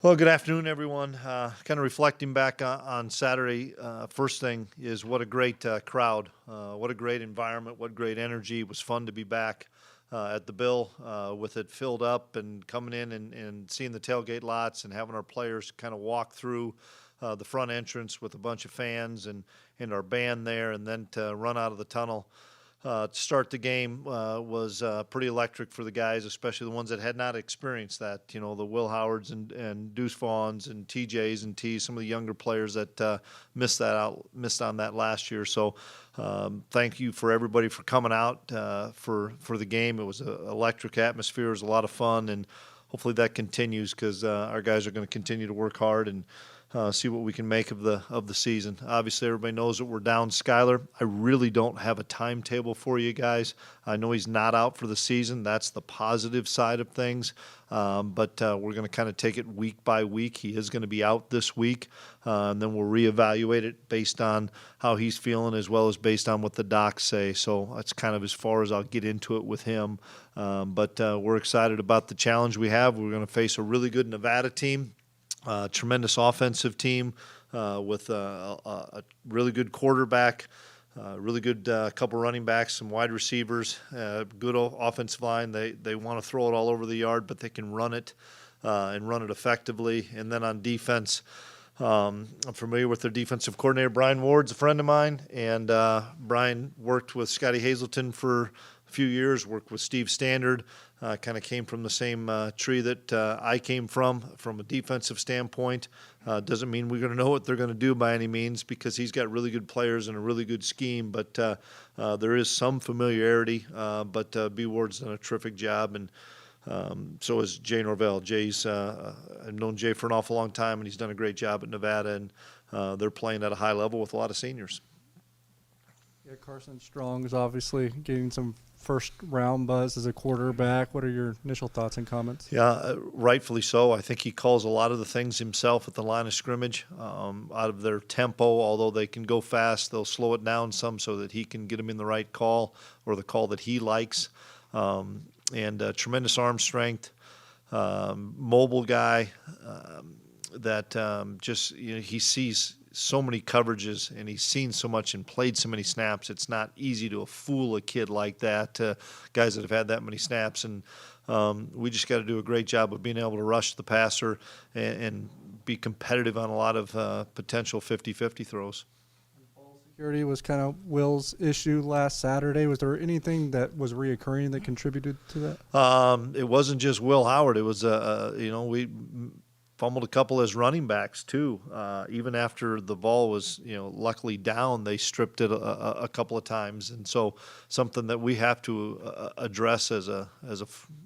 Well, good afternoon, everyone. Kind of reflecting back on Saturday. First thing is what a great crowd, what a great environment, what great energy. It was fun to be back at the Bill with it filled up and coming in and seeing the tailgate lots and having our players kind of walk through the front entrance with a bunch of fans and our band there, and then to run out of the tunnel to start the game was pretty electric for the guys, especially the ones that had not experienced that. You know, the Will Howards and Deuce Vaughns and TJs and T's, some of the younger players that missed on that last year. So thank you for everybody for coming out for the game. It was an electric atmosphere. It was a lot of fun, and hopefully that continues because our guys are going to continue to work hard and see what we can make of the season. Obviously, everybody knows that we're down Skylar. I really don't have a timetable for you guys. I know he's not out for the season. That's the positive side of things. But we're going to kind of take it week by week. He is going to be out this week, and then we'll reevaluate it based on how he's feeling as well as based on what the docs say. So that's kind of as far as I'll get into it with him. But we're excited about the challenge we have. We're going to face a really good Nevada team. Tremendous offensive team with a really good quarterback, really good couple running backs, some wide receivers, good offensive line. They want to throw it all over the yard, but they can run it and run it effectively. And then on defense, I'm familiar with their defensive coordinator. Brian Ward's a friend of mine, and Brian worked with Scotty Hazelton for a few years, worked with Steve Standard. Kind of came from the same tree that I came from a defensive standpoint. Doesn't mean we're going to know what they're going to do by any means because he's got really good players and a really good scheme, but there is some familiarity. But B. Ward's done a terrific job, and so is Jay Norvell. I've known Jay for an awful long time, and he's done a great job at Nevada, and they're playing at a high level with a lot of seniors. Yeah, Carson Strong is obviously getting some first-round buzz as a quarterback. What are your initial thoughts and comments? Yeah, rightfully so. I think he calls a lot of the things himself at the line of scrimmage. Out of their tempo, although they can go fast, they'll slow it down some so that he can get them in the right call or the call that he likes. And tremendous arm strength, mobile guy that just, you know, he sees so many coverages and he's seen so much and played so many snaps. It's not easy to fool a kid like that, guys that have had that many snaps. And we just got to do a great job of being able to rush the passer and be competitive on a lot of potential 50-50 throws. Ball security was kind of Will's issue last Saturday. Was there anything that was reoccurring that contributed to that? It wasn't just Will Howard. It was, we fumbled a couple as running backs too. Even after the ball was, luckily down, they stripped it a couple of times, and so something that we have to address as a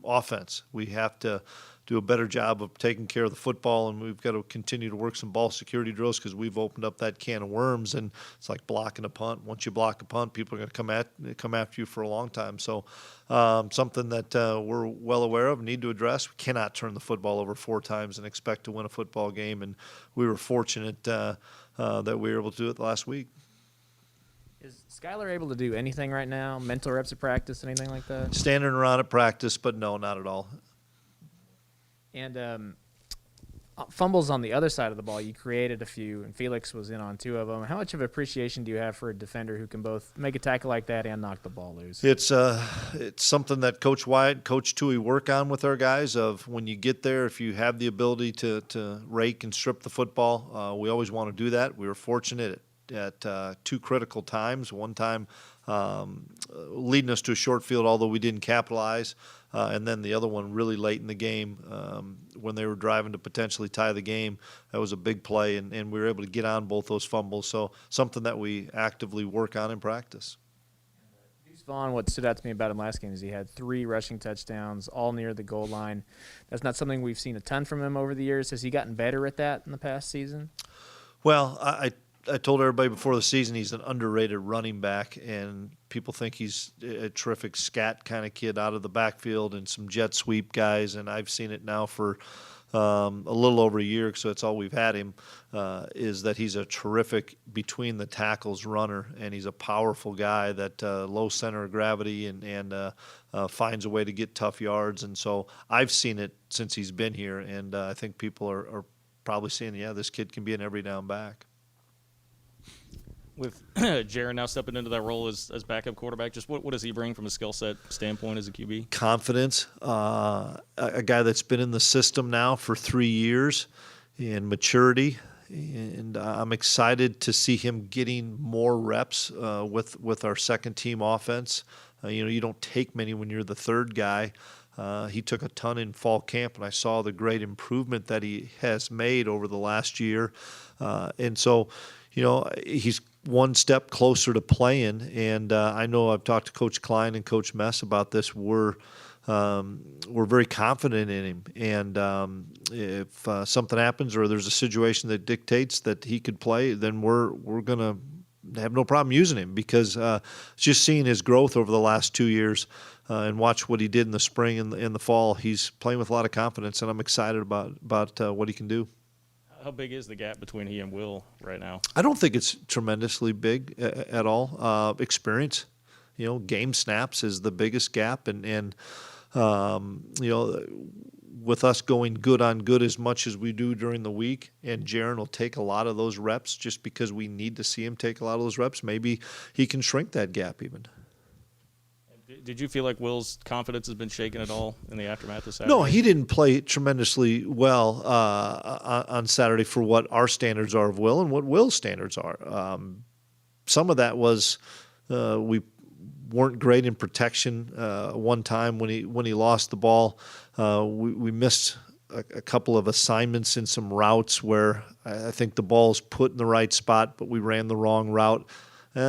offense. We have to do a better job of taking care of the football, and we've got to continue to work some ball security drills because we've opened up that can of worms, and it's like blocking a punt. Once you block a punt, people are going to come after you for a long time. So something that we're well aware of, need to address. We cannot turn the football over 4 times and expect to win a football game, and we were fortunate that we were able to do it last week. Is Skylar able to do anything right now? Mental reps at practice, anything like that? Standing around at practice, but no, not at all. And fumbles on the other side of the ball, you created a few, and Felix was in on 2 of them. How much of appreciation do you have for a defender who can both make a tackle like that and knock the ball loose? It's something that Coach Wyatt, Coach Tui work on with our guys of when you get there, if you have the ability to rake and strip the football, we always want to do that. We were fortunate at 2 critical times. One time leading us to a short field, although we didn't capitalize. And then the other one really late in the game when they were driving to potentially tie the game. That was a big play, and we were able to get on both those fumbles. So something that we actively work on in practice. Deuce Vaughn, what stood out to me about him last game is he had 3 rushing touchdowns, all near the goal line. That's not something we've seen a ton from him over the years. Has he gotten better at that in the past season? Well, I told everybody before the season he's an underrated running back, and people think he's a terrific scat kind of kid out of the backfield and some jet sweep guys, and I've seen it now for a little over a year, so that's all we've had him, is that he's a terrific between the tackles runner, and he's a powerful guy that low center of gravity and finds a way to get tough yards. And so I've seen it since he's been here, and I think people are probably seeing, yeah, this kid can be an every down back. With Jaron now stepping into that role as backup quarterback, just what does he bring from a skill set standpoint as a QB? Confidence, a guy that's been in the system now for 3 years, and maturity. And I'm excited to see him getting more reps with our second team offense. You don't take many when you're the third guy. He took a ton in fall camp, and I saw the great improvement that he has made over the last year. And so, he's one step closer to playing. And I know I've talked to Coach Klein and Coach Mess about this. We're very confident in him. And if something happens or there's a situation that dictates that he could play, then we're going to have no problem using him, because just seeing his growth over the last 2 years and watch what he did in the spring and in the fall, he's playing with a lot of confidence, and I'm excited about what he can do. How big is the gap between he and Will right now? I don't think it's tremendously big at all. Experience, game snaps is the biggest gap, and with us going good on good as much as we do during the week, and Jaron will take a lot of those reps just because we need to see him take a lot of those reps. Maybe he can shrink that gap even. Did you feel like Will's confidence has been shaken at all in the aftermath of Saturday? No, he didn't play tremendously well on Saturday for what our standards are of Will and what Will's standards are. Some of that was we weren't great in protection. One time when he lost the ball, we missed a couple of assignments in some routes where I think the ball's put in the right spot, but we ran the wrong route.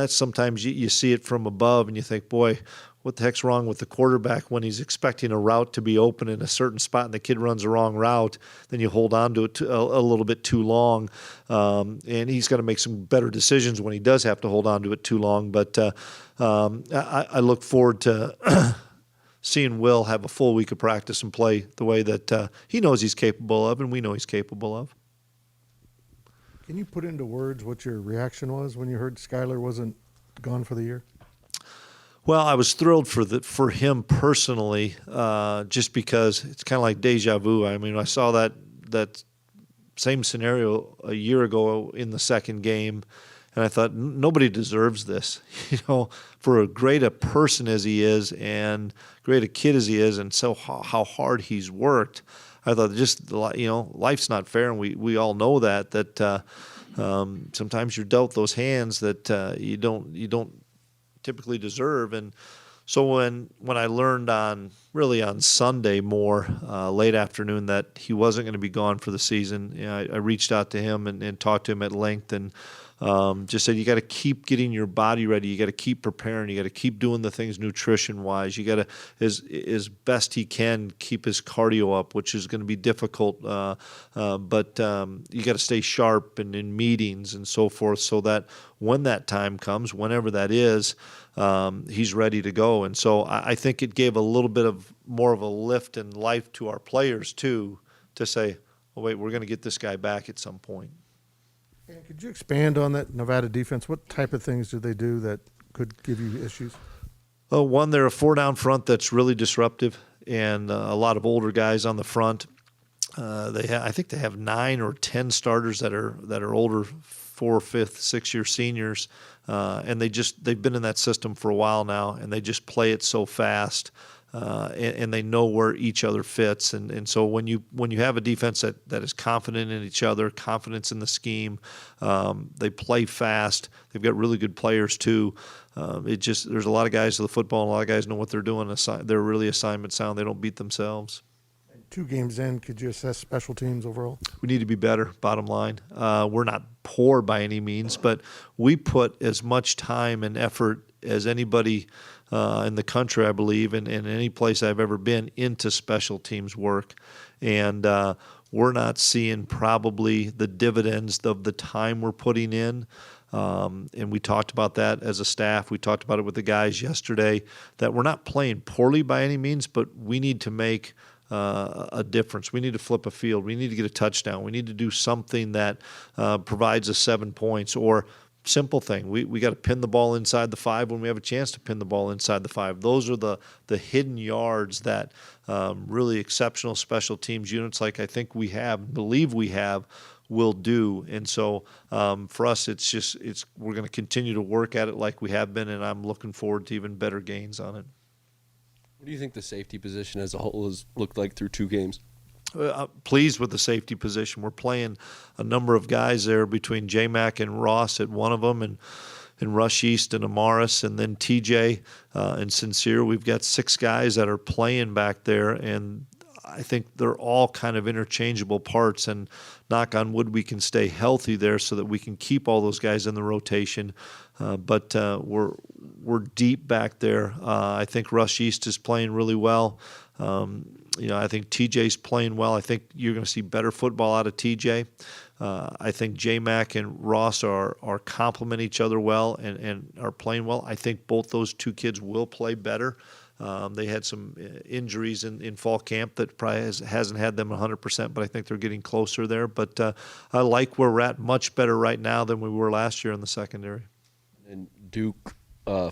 Sometimes you see it from above and you think, boy, what the heck's wrong with the quarterback when he's expecting a route to be open in a certain spot and the kid runs the wrong route? Then you hold on to it a little bit too long, and he's got to make some better decisions when he does have to hold on to it too long. But I look forward to seeing Will have a full week of practice and play the way that he knows he's capable of and we know he's capable of. Can you put into words what your reaction was when you heard Skylar wasn't gone for the year? Well, I was thrilled for him personally, just because it's kind of like deja vu. I mean, I saw that same scenario a year ago in the second game, and I thought nobody deserves this. For as great a person as he is, and great a kid as he is, and so how hard he's worked, I thought life's not fair, and we all know that sometimes you're dealt those hands that you don't typically deserve. And so when I learned on Sunday more late afternoon that he wasn't going to be gone for the season, I reached out to him and talked to him at length, and just said, you got to keep getting your body ready. You got to keep preparing. You got to keep doing the things nutrition-wise. You got to, as best he can, keep his cardio up, which is going to be difficult. But you got to stay sharp and in meetings and so forth, so that when that time comes, whenever that is, he's ready to go. And so I think it gave a little bit of more of a lift in life to our players too, to say, oh wait, we're going to get this guy back at some point. And could you expand on that Nevada defense? What type of things do they do that could give you issues? One, they're a 4-down front that's really disruptive, and a lot of older guys on the front. I think they have 9 or 10 starters that are older, 4-, 5th, 6-year seniors, and they've been in that system for a while now, and they just play it so fast. And they know where each other fits, and so when you have a defense that is confident in each other, confidence in the scheme, they play fast. They've got really good players too. There's a lot of guys to the football, and a lot of guys know what they're doing. They're really assignment sound. They don't beat themselves. 2 games in, could you assess special teams overall? We need to be better, bottom line. We're not poor by any means, but we put as much time and effort as anybody in the country, I believe, and any place I've ever been, into special teams work. And we're not seeing probably the dividends of the time we're putting in. And we talked about that as a staff. We talked about it with the guys yesterday, that we're not playing poorly by any means, but we need to make a difference. We need to flip a field. We need to get a touchdown. We need to do something that provides us 7 points, or simple thing. We got to pin the ball inside the 5 when we have a chance to pin the ball inside the 5. Those are the hidden yards that really exceptional special teams units like I think we have, believe we have, will do. And so for us, we're going to continue to work at it like we have been, and I'm looking forward to even better gains on it. What do you think the safety position as a whole has looked like through 2 games? Pleased with the safety position. We're playing a number of guys there between J-Mac and Ross at one of them, and Rush East and Amaris, and then TJ and Sincere. We've got 6 guys that are playing back there, and I think they're all kind of interchangeable parts, and knock on wood, we can stay healthy there so that we can keep all those guys in the rotation. But we're deep back there. I think Rush East is playing really well. I think TJ's playing well. I think you're going to see better football out of TJ. I think J-Mac and Ross are complement each other well and are playing well. I think both those 2 kids will play better. They had some injuries in fall camp that probably hasn't had them 100%, but I think they're getting closer there. But I like where we're at, much better right now than we were last year in the secondary. And Duke,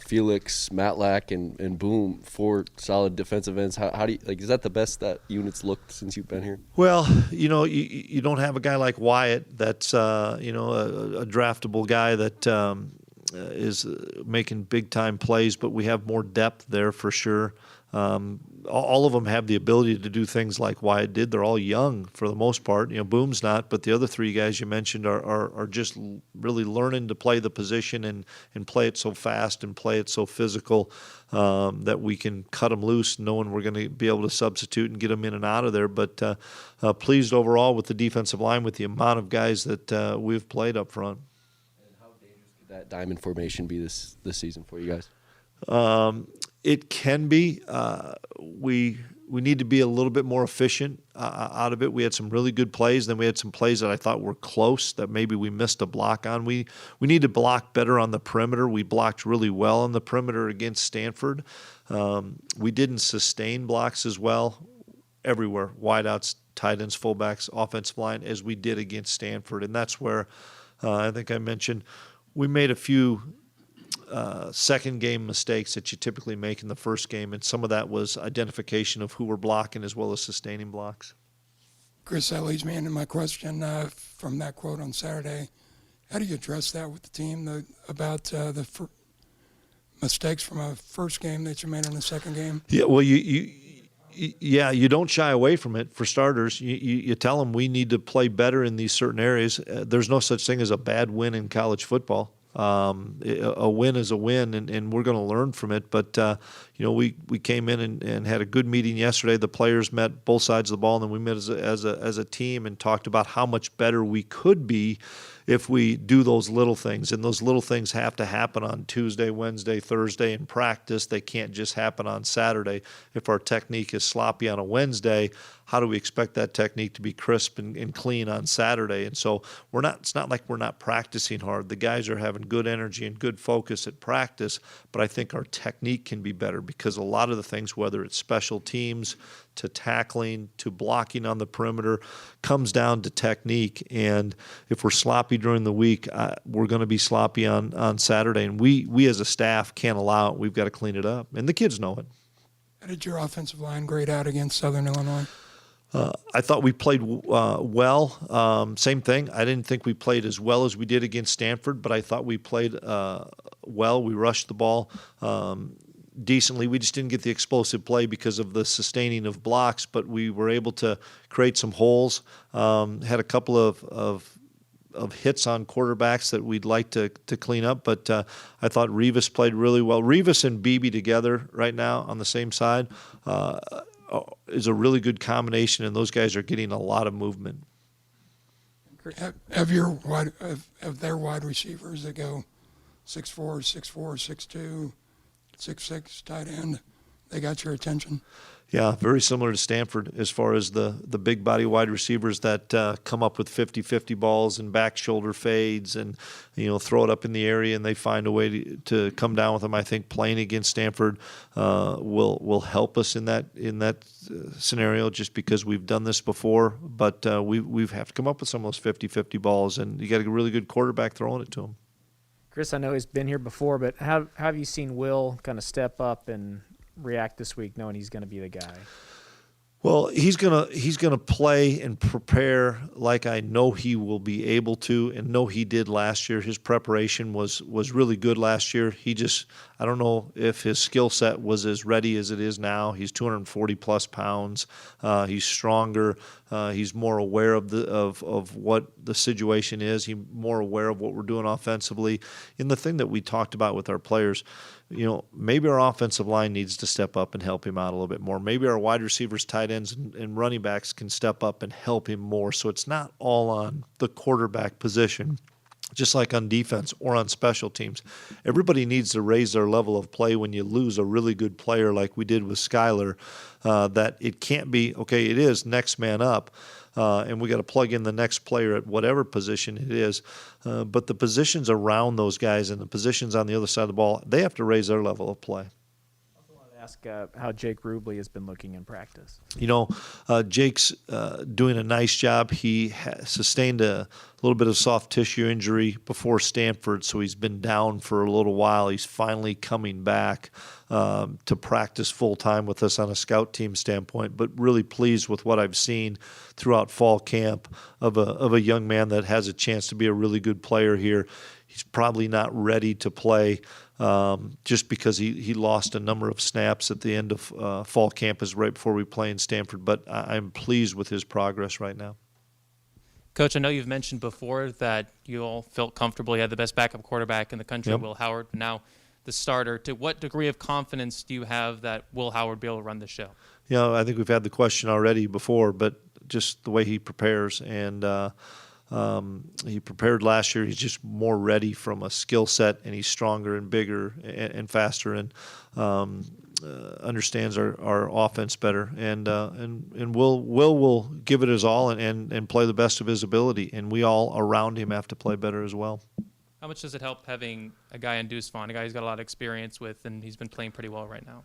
Felix, Matlack, and Boom, 4 solid defensive ends. How do you is that the best that unit's looked since you've been here? Well, you don't have a guy like Wyatt that's a draftable guy that is making big time plays, but we have more depth there for sure. All of them have the ability to do things like Wyatt did. They're all young for the most part. Boom's not, but the other 3 guys you mentioned are just really learning to play the position and play it so fast and play it so physical that we can cut them loose, knowing we're going to be able to substitute and get them in and out of there. But pleased overall with the defensive line, with the amount of guys that we've played up front. And how dangerous could that diamond formation be this season for you guys? It can be. We need to be a little bit more efficient out of it. We had some really good plays. Then we had some plays that I thought were close that maybe we missed a block on. We need to block better on the perimeter. We blocked really well on the perimeter against Stanford. We didn't sustain blocks as well everywhere, wideouts, tight ends, fullbacks, offensive line, as we did against Stanford. And that's where I think I mentioned we made a few second game mistakes that you typically make in the first game, and some of that was identification of who we're blocking as well as sustaining blocks. Chris, that leads me into my question from that quote on Saturday. How do you address that with the team about the mistakes from a first game that you made in the second game? Yeah, well, you don't shy away from it. For starters, you tell them we need to play better in these certain areas. There's no such thing as a bad win in college football. A win is a win, and we're going to learn from it. But we came in and had a good meeting yesterday. The players met both sides of the ball, and then we met as a team and talked about how much better we could be if we do those little things. And those little things have to happen on Tuesday, Wednesday, Thursday in practice. They can't just happen on Saturday. If our technique is sloppy on a Wednesday, how do we expect that technique to be crisp and clean on Saturday? And so it's not like we're not practicing hard. The guys are having good energy and good focus at practice, but I think our technique can be better because a lot of the things, whether it's special teams to tackling to blocking on the perimeter, comes down to technique. And if we're sloppy during the week, we're going to be sloppy on Saturday. And we as a staff can't allow it. We've got to clean it up. And the kids know it. How did your offensive line grade out against Southern Illinois? I thought we played well. Same thing. I didn't think we played as well as we did against Stanford, but I thought we played well. We rushed the ball decently. We just didn't get the explosive play because of the sustaining of blocks, but we were able to create some holes. Had a couple of hits on quarterbacks that we'd like to clean up, but I thought Rivas played really well. Rivas and Beebe together right now on the same side is a really good combination, and those guys are getting a lot of movement. Have their wide receivers that go 6'4", 6'4", 6'2", 6'6", tight end, they got your attention? Yeah, very similar to Stanford as far as the big body wide receivers that come up with 50-50 balls and back shoulder fades and, throw it up in the area, and they find a way to come down with them. I think playing against Stanford will help us in that scenario just because we've done this before. But we have to come up with some of those 50-50 balls, and you got a really good quarterback throwing it to them. Chris, I know he's been here before, but how have you seen Will kind of step up and react this week, knowing he's going to be the guy? Well, he's gonna play and prepare like I know he will be able to, and know he did last year. His preparation was really good last year. I don't know if his skill set was as ready as it is now. He's 240 plus pounds. He's stronger. He's more aware of what the situation is. He's more aware of what we're doing offensively. And the thing that we talked about with our players, maybe our offensive line needs to step up and help him out a little bit more. Maybe our wide receivers, tight ends, and running backs can step up and help him more. So it's not all on the quarterback position, just like on defense or on special teams. Everybody needs to raise their level of play when you lose a really good player like we did with Skylar, that it can't be, okay, it is next man up. And we got to plug in the next player at whatever position it is. But the positions around those guys and the positions on the other side of the ball, they have to raise their level of play. I also wanted to ask how Jake Rubley has been looking in practice. Jake's doing a nice job. He sustained a little bit of soft tissue injury before Stanford, so he's been down for a little while. He's finally coming back to practice full-time with us on a scout team standpoint, but really pleased with what I've seen throughout fall camp of a young man that has a chance to be a really good player here. He's probably not ready to play just because he lost a number of snaps at the end of fall camp is right before we play in Stanford, but I'm pleased with his progress right now. Coach, I know you've mentioned before that you all felt comfortable. You had the best backup quarterback in the country, Yep. Will Howard, but now the starter. To what degree of confidence do you have that Will Howard will be able to run the show? I think we've had the question already before, but just the way he prepares, and he prepared last year. He's just more ready from a skill set, and he's stronger and bigger and faster, and understands our offense better. And Will give it his all and play the best of his ability, and we all around him have to play better as well. How much does it help having a guy in Deuce Vaughn, a guy who's got a lot of experience with, and he's been playing pretty well right now?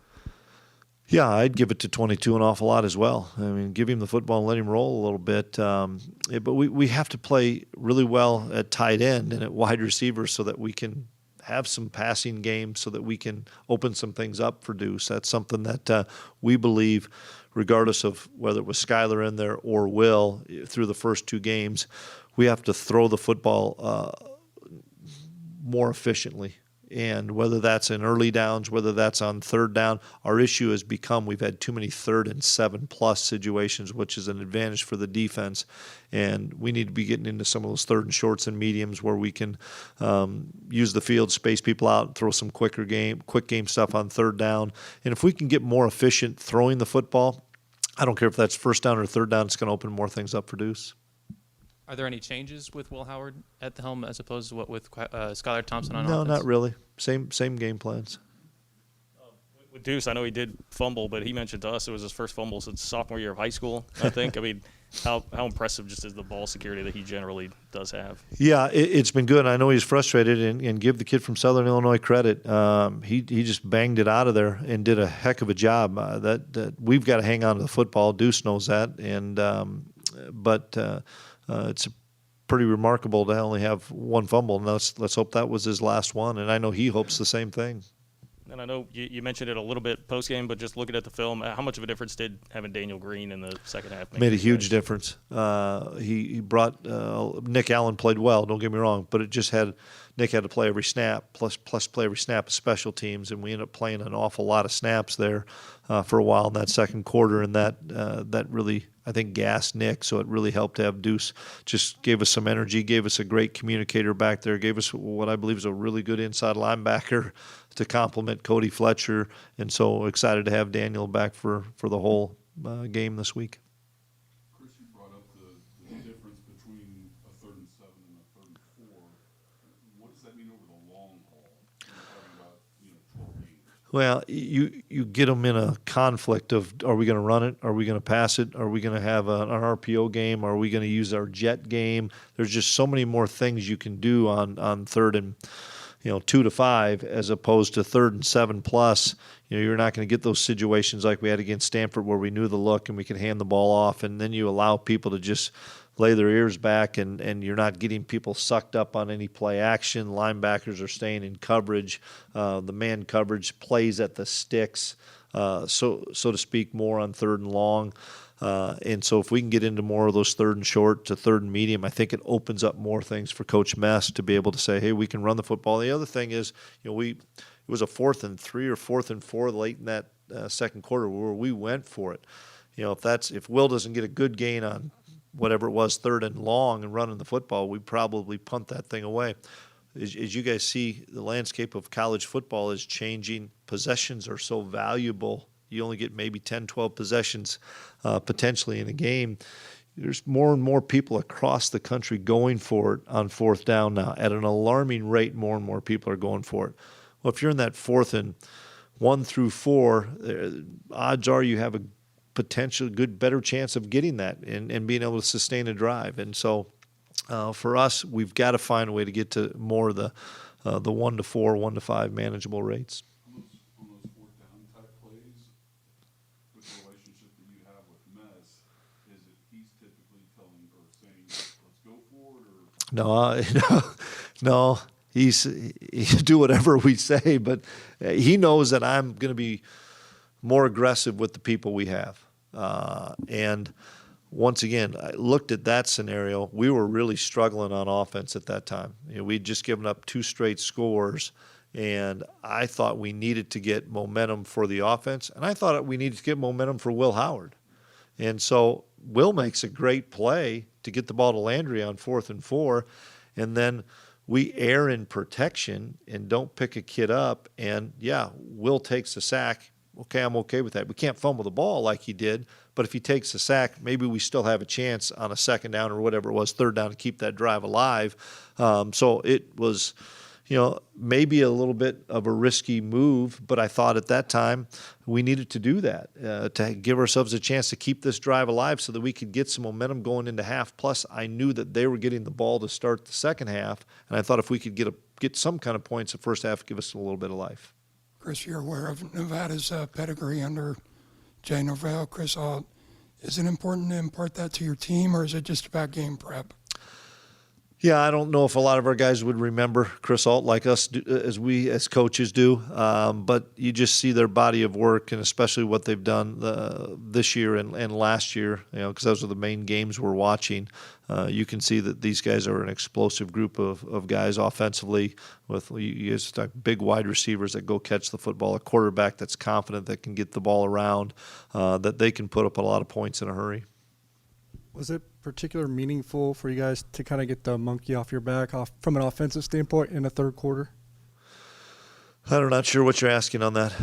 Yeah, I'd give it to 22 an awful lot as well. I mean, give him the football and let him roll a little bit. But we have to play really well at tight end and at wide receiver so that we can have some passing games, so that we can open some things up for Deuce. That's something that we believe, regardless of whether it was Skylar in there or Will, through the first two games, we have to throw the football more efficiently. And whether that's in early downs, whether that's on third down, our issue has become we've had too many 3rd and 7+ situations, which is an advantage for the defense. And we need to be getting into some of those 3rd and shorts and mediums where we can use the field, space people out, and throw some quick game stuff on 3rd down. And if we can get more efficient throwing the football, I don't care if that's 1st down or 3rd down, it's going to open more things up for Deuce. Are there any changes with Will Howard at the helm as opposed to what with Skylar Thompson on No, offense? not really. Same game plans. With Deuce, I know he did fumble, but he mentioned to us it was his first fumble since sophomore year of high school, I think. I mean, how impressive just is the ball security that he generally does have? Yeah, it's been good. I know he's frustrated, and give the kid from Southern Illinois credit. He just banged it out of there and did a heck of a job. That we've got to hang on to the football. Deuce knows that, and it's pretty remarkable to only have one fumble. And let's hope that was his last one. And I know he hopes the same thing. And I know you mentioned it a little bit post-game, but just looking at the film, how much of a difference did having Daniel Green in the second half make? Made a huge difference. He brought Nick Allen played well, don't get me wrong, but it just had Nick had to play every snap, plus play every snap of special teams, and we ended up playing an awful lot of snaps there for a while in that second quarter, and that really, I think, gassed Nick, so it really helped to have Deuce. Just gave us some energy, gave us a great communicator back there, gave us what I believe is a really good inside linebacker to complement Cody Fletcher, and so excited to have Daniel back for the whole game this week. Chris, you brought up the difference between a 3rd and 7 and a 3rd and 4. What does that mean over the long haul? You're talking about 12 games. Well, you get them in a conflict of, are we going to run it? Are we going to pass it? Are we going to have an RPO game? Are we going to use our jet game? There's just so many more things you can do on third and 2 to 5 as opposed to 3rd and 7+. You're not going to get those situations like we had against Stanford where we knew the look and we could hand the ball off, and then you allow people to just lay their ears back, and you're not getting people sucked up on any play action. Linebackers are staying in coverage. The man coverage plays at the sticks, so to speak, more on 3rd and long. And so if we can get into more of those 3rd and short to 3rd and medium, I think it opens up more things for Coach Mess to be able to say, hey, we can run the football. The other thing is, it was a 4th and 3 or 4th and 4 late in that second quarter where we went for it. If Will doesn't get a good gain on whatever it was, 3rd and long and running the football, we probably punt that thing away. As you guys see, the landscape of college football is changing. Possessions are so valuable. You only get maybe 10, 12 possessions potentially in a game. There's more and more people across the country going for it on 4th down now. At an alarming rate, more and more people are going for it. Well, if you're in that 4th and 1 through 4, odds are you have a potential better chance of getting that and being able to sustain a drive. And so for us, we've got to find a way to get to more of the 1 to 4, 1 to 5 manageable rates. On those 4th down type plays, with the relationship that you have with Mess, is it he's typically telling or saying, let's go for it, or? No. He'll do whatever we say, but he knows that I'm going to be more aggressive with the people we have. And once again, I looked at that scenario. We were really struggling on offense at that time. We'd just given up 2 straight scores, and I thought we needed to get momentum for the offense, and I thought we needed to get momentum for Will Howard. And so Will makes a great play to get the ball to Landry on 4th and 4, and then we err in protection and don't pick a kid up, and Will takes the sack. Okay, I'm okay with that. We can't fumble the ball like he did, but if he takes the sack, maybe we still have a chance on a 2nd down or whatever it was, 3rd down, to keep that drive alive. So it was, maybe a little bit of a risky move, but I thought at that time we needed to do that to give ourselves a chance to keep this drive alive so that we could get some momentum going into half. Plus, I knew that they were getting the ball to start the second half, and I thought if we could get some kind of points the first half, give us a little bit of life. Chris, you're aware of Nevada's pedigree under Jay Norvell. Chris, is it important to impart that to your team, or is it just about game prep? Yeah, I don't know if a lot of our guys would remember Chris Alt like us as coaches do, but you just see their body of work, and especially what they've done this year and last year, because those are the main games we're watching. You can see that these guys are an explosive group of guys offensively with big wide receivers that go catch the football, a quarterback that's confident that can get the ball around, that they can put up a lot of points in a hurry. Was it particularly meaningful for you guys to kind of get the monkey off your back from an offensive standpoint in the 3rd quarter? I'm not sure what you're asking on that.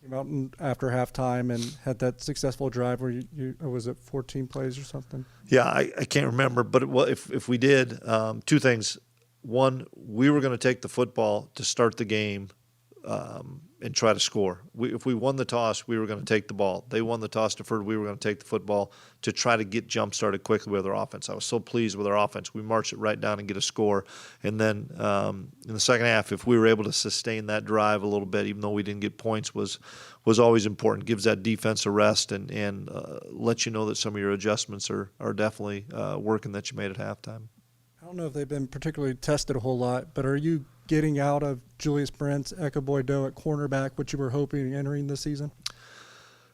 You came out after halftime and had that successful drive where you was it 14 plays or something? Yeah, I can't remember, but if we did, 2 things. One, we were going to take the football to start the game and try to score. If we won the toss, we were going to take the ball. They won the toss, deferred. We were going to take the football to try to get jump started quickly with our offense. I was so pleased with our offense. We marched it right down and get a score. And then in the second half, if we were able to sustain that drive a little bit, even though we didn't get points, was always important. Gives that defense a rest and lets you know that some of your adjustments are definitely working that you made at halftime. I don't know if they've been particularly tested a whole lot, but are you getting out of Julius Brents, Ekaboy Doe at cornerback, what you were hoping entering the season?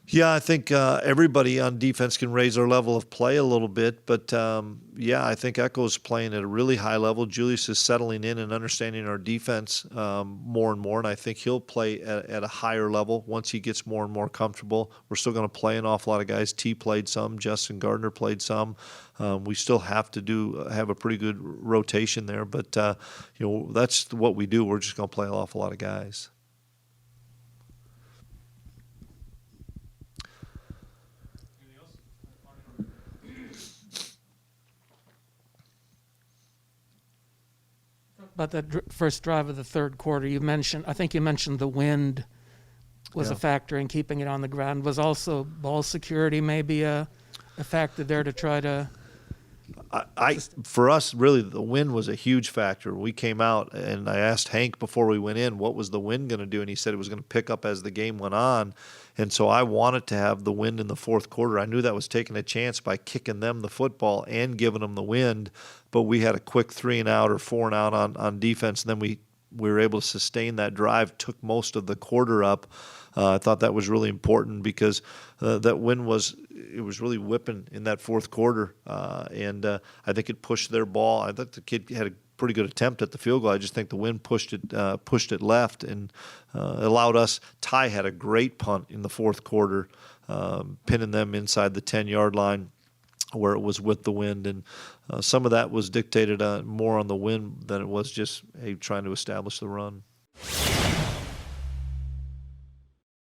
Yeah, I think everybody on defense can raise their level of play a little bit, but I think Echo's playing at a really high level. Julius is settling in and understanding our defense more and more, and I think he'll play at a higher level once he gets more and more comfortable. We're still going to play an awful lot of guys. T played some, Justin Gardner played some. We still have to have a pretty good rotation there, but that's what we do. We're just going to play an awful lot of guys. About that first drive of the 3rd quarter, I think you mentioned the wind was Yeah. a factor in keeping it on the ground. Was also ball security maybe a factor there to try to? For us, really, the wind was a huge factor. We came out, and I asked Hank before we went in, what was the wind going to do? And he said it was going to pick up as the game went on. And so I wanted to have the wind in the fourth quarter. I knew that was taking a chance by kicking them the football and giving them the wind. But we had a quick 3-and-out or 4-and-out on defense, and then we were able to sustain that drive, took most of the quarter up. I thought that was really important because that wind was really whipping in that fourth quarter, and I think it pushed their ball. I thought the kid had a pretty good attempt at the field goal. I just think the wind pushed it left and allowed us. Ty had a great punt in the fourth quarter, pinning them inside the 10-yard line where it was with the wind, and some of that was dictated more on the wind than it was just trying to establish the run.